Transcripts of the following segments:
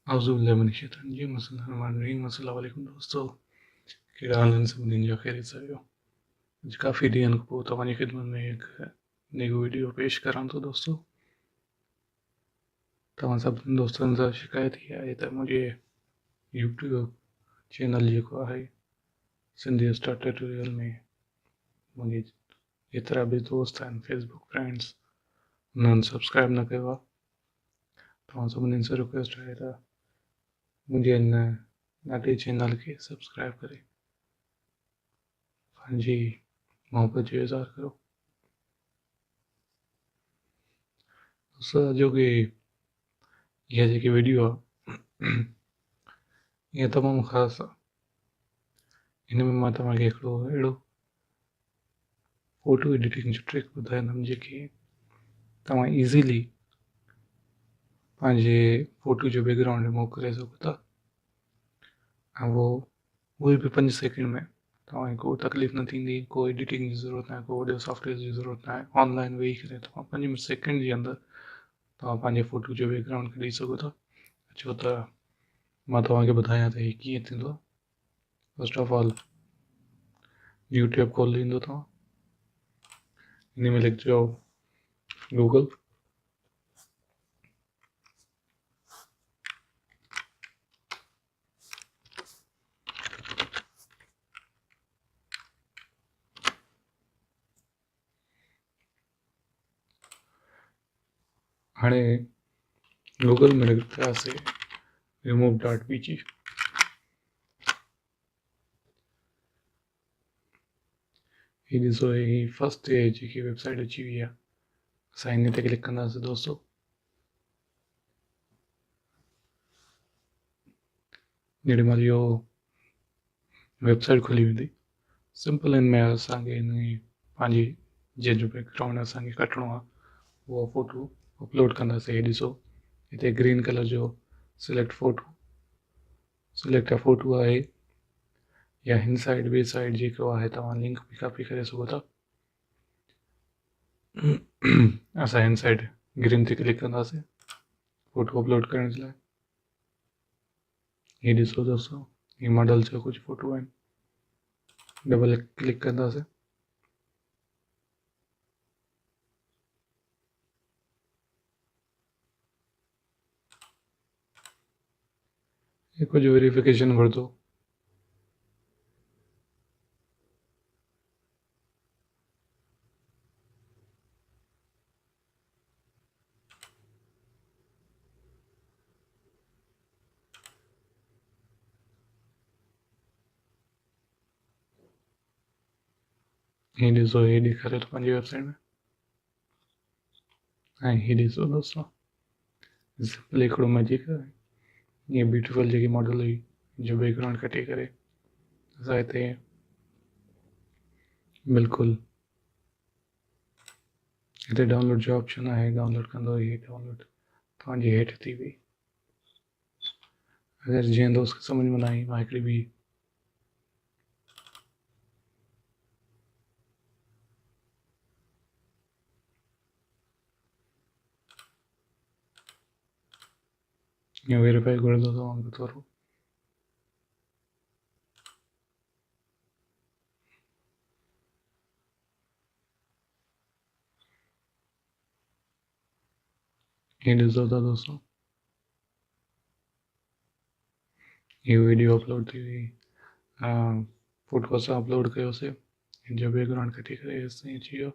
जी अस्सलाम वालेकुम दोस्तों कहिड़ा हाल आहिनि सभिनीनि जा ख़ैरियत सां आहियो। अॼु काफ़ी ॾींहंनि खां पोइ तव्हांजी ख़िदमत में हिकु नई वीडियो पेश करां थो दोस्तों। तव्हां सभिनी दोस्तनि सां शिकायत इहा आहे त मुंहिंजे यूट्यूब चैनल जेको आहे सिंधी स्टार ट्यूटोरियल में मुंहिंजे जेतिरा बि दोस्त आहिनि फेसबुक फ्रेंड्स उन्हनि सब्सक्राइब न कयो आहे। तव्हां सभिनीनि सां रिक्वेस्ट आहे त मुंहिंजे हिन नंढे चैनल खे सब्सक्राइब करे पंहिंजी मोहबत जो इज़हार करो। दोस्तों जो कि इहा जेकी वीडियो आहे इहा तमामु ख़ासि आहे। हिन में मां तव्हांखे हिकिड़ो अहिड़ो फ़ोटो एडिटिंग जो ट्रिक ॿुधाईंदुमि जेके तव्हां ईज़ीली पंहिंजे फ़ोटो जो बैकग्राउंड रिमूव करे सघो था ऐं उहे बि 5 सेकंड में। तव्हांखे को तकलीफ़ न थींदी, को एडिटिंग जी ज़रूरत न आहे, को वॾो सॉफ्टवेयर जी ज़रूरत न आहे। ऑनलाइन वेही करे तव्हां 5 सेकंड जे अंदरि तव्हां पंहिंजे फ़ोटो जो बैकग्राउंड खे ॾेई सघो था। छो त मां तव्हांखे ॿुधायां त हीअ कीअं थींदो आहे। फस्ट ऑफ ऑल यूट्यूब खोले ईंदो तव्हां, हिन में लिखिजो गूगल। हाणे गूगल में लिखंदासीं रिमूव डॉट पीजी। ही ॾिसो ही फर्स्ट जेकी वेबसाइट अची वई आहे। असां हिन ते क्लिक कंदासीं दोस्तों। जेॾी महिल इहो वेबसाइट खुली वेंदी सिंपल हिन में असांखे हिन पंहिंजी जंहिंजो बैकग्राउंड असांखे कटिणो आहे उहो फ़ोटो अपलोड कंदासीं। हे ॾिसो हिते ग्रीन कलर जो सिलेक्ट फ़ोटो आहे, या हिन साइड ॿिए साइड जेको आहे तव्हां लिंक बि कॉपी करे सघो था। असां हिन साइड ग्रीन ते क्लिक कंदासीं फ़ोटो अपलोड करण जे लाइ। हे ॾिसो दोस्तों ही मॉडल जा कुझु फ़ोटो आहिनि। डबल क्लिक कंदासीं। ये कुछ वेरिफिकेशन घुरंदो। ही ॾिसो हे ॾेखारे थो पंहिंजी वेबसाइट में। ऐं ही ॾिसो दोस्तों सिंपल हिकिड़ो मैजिक आहे। ये ब्यूटीफुल जेकी मॉडल हुई जो बैकग्राउंड कटे करे असां हिते बिल्कुलु हिते डाउनलोड जो ऑप्शन आहे। डाउनलोड कंदो ही डाउनलोड तव्हांजी हेठि थी वई। अगरि जीअं दोस्त खे सम्झ में न आई मां हिकिड़ी ॿी हीअं वेरीफाई घुरंदो तव्हांखे थोरो। ही ॾिसो था दोस्तों ये वीडियो अपलोड थी वई। फ़ोटो असां अपलोड कयोसीं, हिन जो बैकग्राउंड कटी करे हेसिताईं अची वियो।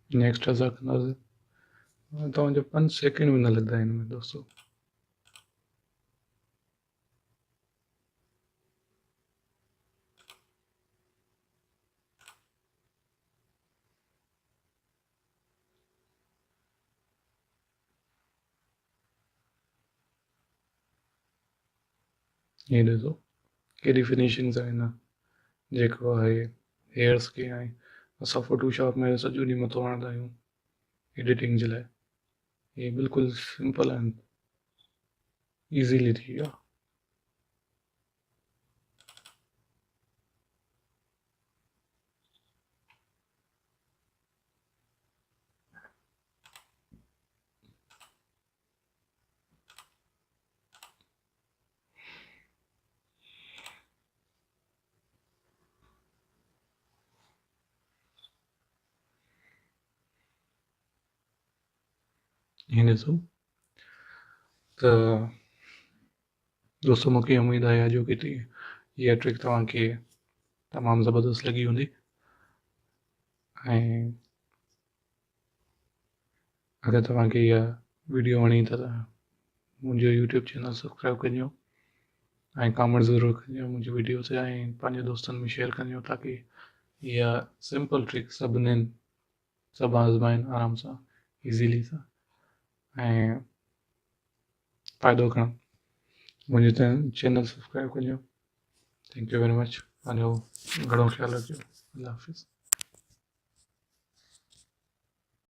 नेक्स्ट असां कंदासीं। तव्हांजो 5 सेकंड बि न लॻंदा हिन में दोस्तों। ये ॾिसो केॾी फिनिशिंग्स आहिनि जेको आहे हेयर्स खे। ऐं असां फोटोशॉप में सॼो ॾींहुं मथो हणंदा आहियूं एडिटिंग जे लाइ। ये बिल्कुलु सिंपल एंड ईज़ीली थी वियो आहे। हिन ॾिसो त दोस्तों मूंखे उमेद आहे जो कि इहा ट्रिक तव्हांखे तमामु ज़बरदस्त लॻी हूंदी ऐं अगरि तव्हांखे इहा वीडियो वणी त मुंहिंजो यूट्यूब चैनल सब्सक्राइब कजो ऐं कमेंट ज़रूरु कजो मुंहिंजी वीडियो ते ऐं पंहिंजे दोस्तनि में शेयर कजो ताकी इहा सिंपल ट्रिक सभु आज़माइनि आराम सां इज़ीली सां ऐं फ़ाइदो खणनि मुंहिंजे चैनल सब्सक्राइब कजो थैंक यू वेरी मच पंहिंजो घणो ख्यालु रखिजो अल्लाह हाफ़िज़